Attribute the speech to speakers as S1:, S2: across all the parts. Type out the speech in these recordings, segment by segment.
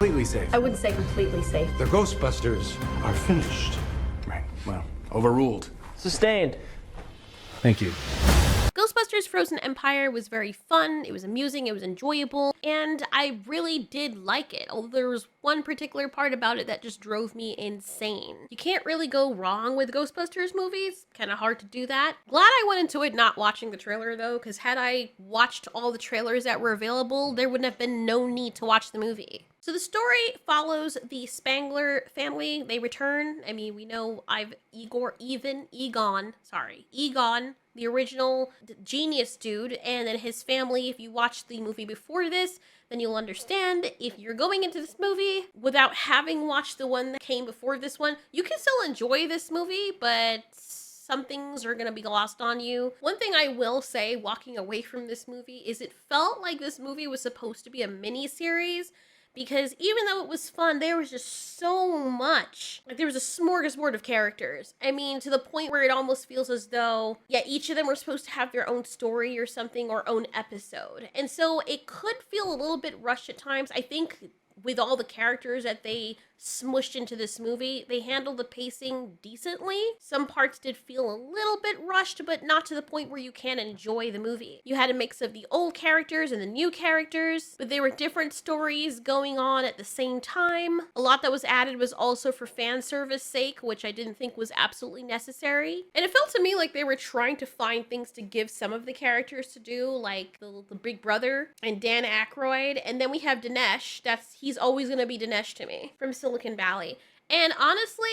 S1: Completely safe.
S2: I wouldn't say completely safe.
S1: The Ghostbusters are finished. Right, well, overruled.
S3: Sustained.
S1: Thank you.
S4: Ghostbusters Frozen Empire was very fun, it was amusing, it was enjoyable, and I really did like it, although there was one particular part about it that just drove me insane. You can't really go wrong with Ghostbusters movies, kind of hard to do that. Glad I went into it not watching the trailer though, because had I watched all the trailers that were available, there would have been no need to watch the movie. So the story follows the Spengler family. They return. I mean, we know Egon, the original genius dude, and then his family. If you watched the movie before this, then you'll understand. If you're going into this movie without having watched the one that came before this one, you can still enjoy this movie, but some things are going to be lost on you. One thing I will say, walking away from this movie, is it felt like this movie was supposed to be a mini-series, because even though it was fun, there was just so much. Like, there was a smorgasbord of characters. I mean, to the point where it almost feels as though, yeah, each of them were supposed to have their own story or something, or own episode. And so it could feel a little bit rushed at times. I think with all the characters that they smushed into this movie, they handled the pacing decently. Some parts did feel a little bit rushed, but not to the point where you can't enjoy the movie. You had a mix of the old characters and the new characters, but there were different stories going on at the same time. A lot that was added was also for fan service sake, which I didn't think was absolutely necessary. And it felt to me like they were trying to find things to give some of the characters to do, like the big brother and Dan Aykroyd. And then we have Dinesh. He's always going to be Dinesh to me, from Silicon Valley. And honestly,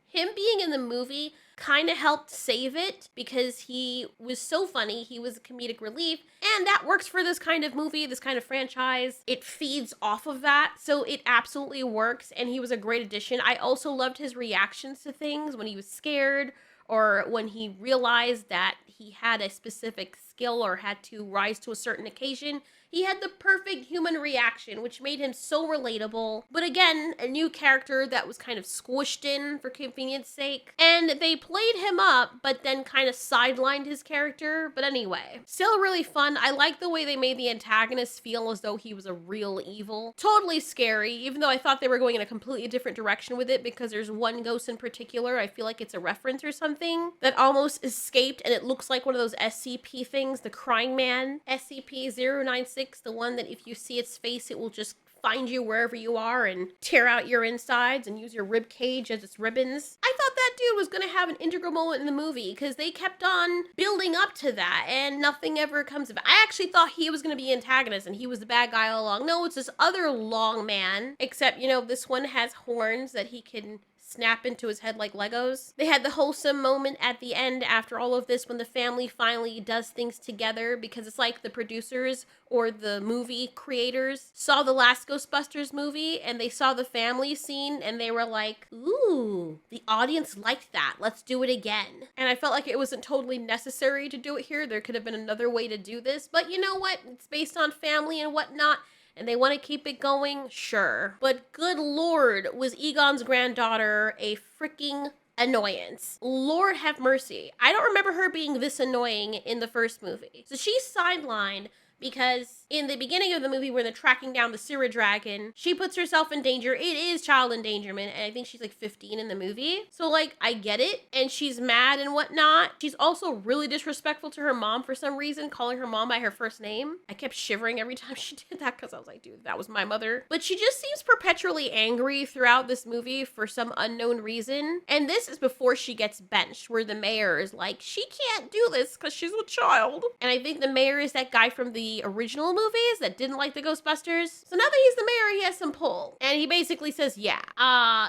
S4: him being in the movie kind of helped save it, because he was so funny. He was a comedic relief, and that works for this kind of movie, this kind of franchise. It feeds off of that, so it absolutely works, and he was a great addition. I also loved his reactions to things when he was scared, or when he realized that he had a specific skill or had to rise to a certain occasion. He had the perfect human reaction, which made him so relatable. But again, a new character that was kind of squished in for convenience sake. And they played him up, but then kind of sidelined his character. But anyway, still really fun. I like the way they made the antagonist feel as though he was a real evil. Totally scary, even though I thought they were going in a completely different direction with it, because there's one ghost in particular, I feel like it's a reference or something, that almost escaped, and it looks like one of those SCP things, the Crying Man, SCP-096. The one that if you see its face, it will just find you wherever you are and tear out your insides and use your rib cage as its ribbons. I thought that dude was going to have an integral moment in the movie, because they kept on building up to that and nothing ever comes of it. I actually thought he was going to be antagonist and he was the bad guy all along. No, it's this other long man, except, you know, this one has horns that he can snap into his head like Legos. They had the wholesome moment at the end after all of this, when the family finally does things together, because it's like the producers or the movie creators saw the last Ghostbusters movie and they saw the family scene and they were like, ooh, the audience liked that, let's do it again. And I felt like it wasn't totally necessary to do it here. There could have been another way to do this, but you know what? It's based on family and whatnot, and they want to keep it going, sure. But good lord, was Egon's granddaughter a freaking annoyance. Lord have mercy. I don't remember her being this annoying in the first movie. So she's sidelined because in the beginning of the movie where they're tracking down the sewer dragon, she puts herself in danger. It is child endangerment, and I think she's like 15 in the movie. So like, I get it, and she's mad and whatnot. She's also really disrespectful to her mom for some reason, calling her mom by her first name. I kept shivering every time she did that, because I was like, dude, that was my mother. But she just seems perpetually angry throughout this movie for some unknown reason. And this is before she gets benched, where the mayor is like, she can't do this because she's a child. And I think the mayor is that guy from the original movies that didn't like the Ghostbusters. So now that he's the mayor, he has some pull. And he basically says, yeah,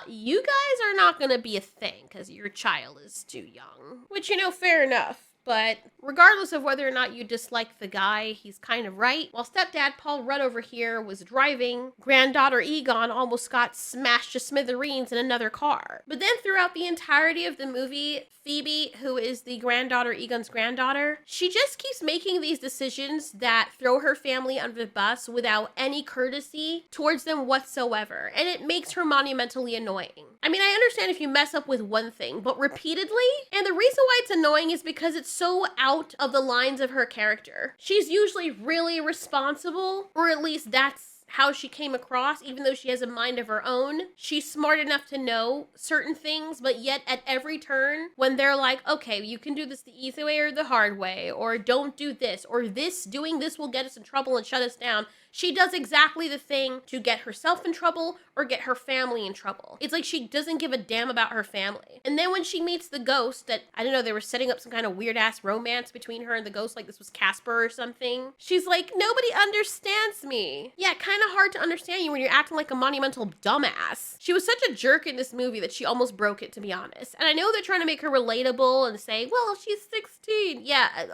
S4: you guys are not gonna be a thing because your child is too young. Which, you know, fair enough. But regardless of whether or not you dislike the guy, he's kind of right. While stepdad Paul Rudd over here was driving, granddaughter Egon almost got smashed to smithereens in another car. But then throughout the entirety of the movie, Phoebe, who is the granddaughter, Egon's granddaughter, she just keeps making these decisions that throw her family under the bus without any courtesy towards them whatsoever. And it makes her monumentally annoying. I mean, I understand if you mess up with one thing, but repeatedly? And the reason why it's annoying is because it's so out of the lines of her character. She's usually really responsible, or at least that's how she came across, even though she has a mind of her own. She's smart enough to know certain things, but yet at every turn, when they're like, okay, you can do this the easy way or the hard way, or don't do this, or doing this will get us in trouble and shut us down, she does exactly the thing to get herself in trouble or get her family in trouble. It's like she doesn't give a damn about her family. And then when she meets the ghost that, I don't know, they were setting up some kind of weird ass romance between her and the ghost, like this was Casper or something. She's like, nobody understands me. Yeah, kind of hard to understand you when you're acting like a monumental dumbass. She was such a jerk in this movie that she almost broke it, to be honest. And I know they're trying to make her relatable and say, well, she's 16. Yeah,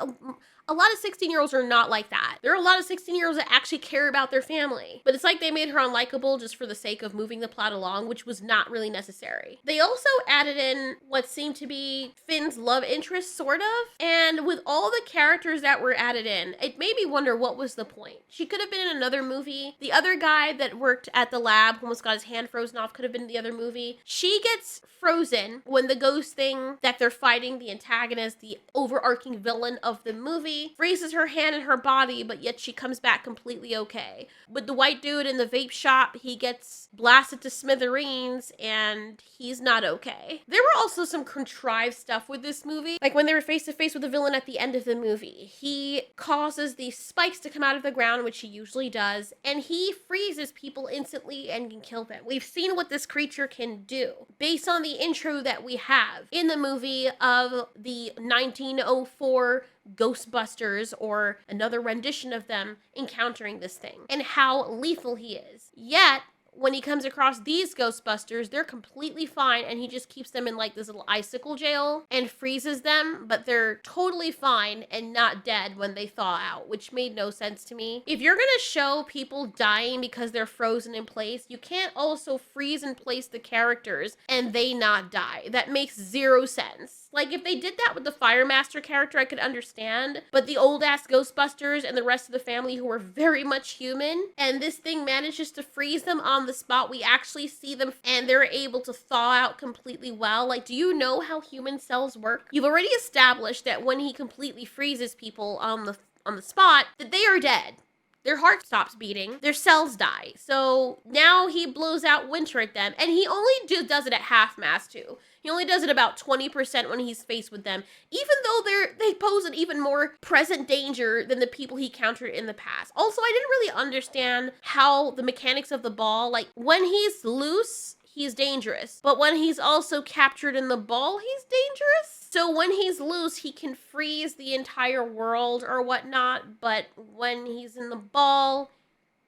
S4: a lot of 16-year-olds are not like that. There are a lot of 16-year-olds that actually care about their family. But it's like they made her unlikable just for the sake of moving the plot along, which was not really necessary. They also added in what seemed to be Finn's love interest, sort of. And with all the characters that were added in, it made me wonder what was the point. She could have been in another movie. The other guy that worked at the lab, who almost got his hand frozen off, could have been in the other movie. She gets frozen when the ghost thing that they're fighting, the antagonist, the overarching villain of the movie, freezes her hand and her body, but yet she comes back completely okay. But the white dude in the vape shop, he gets blasted to smithereens and he's not okay. There were also some contrived stuff with this movie. Like when they were face to face with the villain at the end of the movie, he causes these spikes to come out of the ground, which he usually does, and he freezes people instantly and can kill them. We've seen what this creature can do based on the intro that we have in the movie of the 1904 Ghostbusters, or another rendition of them encountering this thing, and how lethal he is. Yet, when he comes across these Ghostbusters, they're completely fine, and he just keeps them in like this little icicle jail and freezes them, but they're totally fine and not dead when they thaw out, which made no sense to me. If you're gonna show people dying because they're frozen in place, you can't also freeze in place the characters and they not die. That makes zero sense. Like, if they did that with the Fire Master character, I could understand, but the old-ass Ghostbusters and the rest of the family who are very much human, and this thing manages to freeze them on the spot, we actually see them, and they're able to thaw out completely well. Like, do you know how human cells work? You've already established that when he completely freezes people on the spot, that they are dead. Their heart stops beating, their cells die. So now he blows out winter at them, and he only does it at half-mast too. He only does it about 20% when he's faced with them, even though they pose an even more present danger than the people he countered in the past. Also, I didn't really understand how the mechanics of the ball, like when he's loose, he's dangerous, but when he's also captured in the ball, he's dangerous. So when he's loose, he can freeze the entire world or whatnot, but when he's in the ball,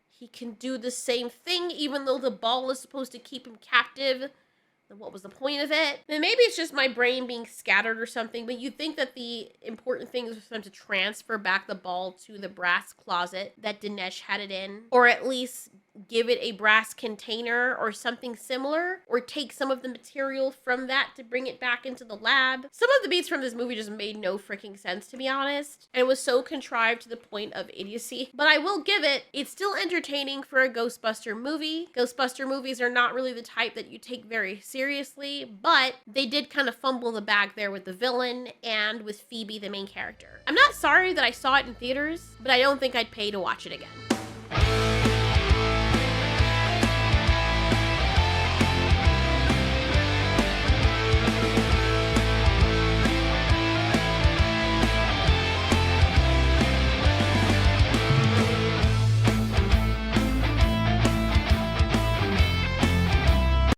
S4: he can do the same thing, even though the ball is supposed to keep him captive. Then what was the point of it? And maybe it's just my brain being scattered or something, but you'd think that the important thing is for them to transfer back the ball to the brass closet that Dinesh had it in, or at least give it a brass container or something similar, or take some of the material from that to bring it back into the lab. Some of the beats from this movie just made no freaking sense, to be honest, and it was so contrived to the point of idiocy. But I will give it's still entertaining for a Ghostbuster movie. Ghostbuster movies are not really the type that you take very seriously, but they did kind of fumble the bag there with the villain and with Phoebe, the main character. I'm not sorry that I saw it in theaters, but I don't think I'd pay to watch it again.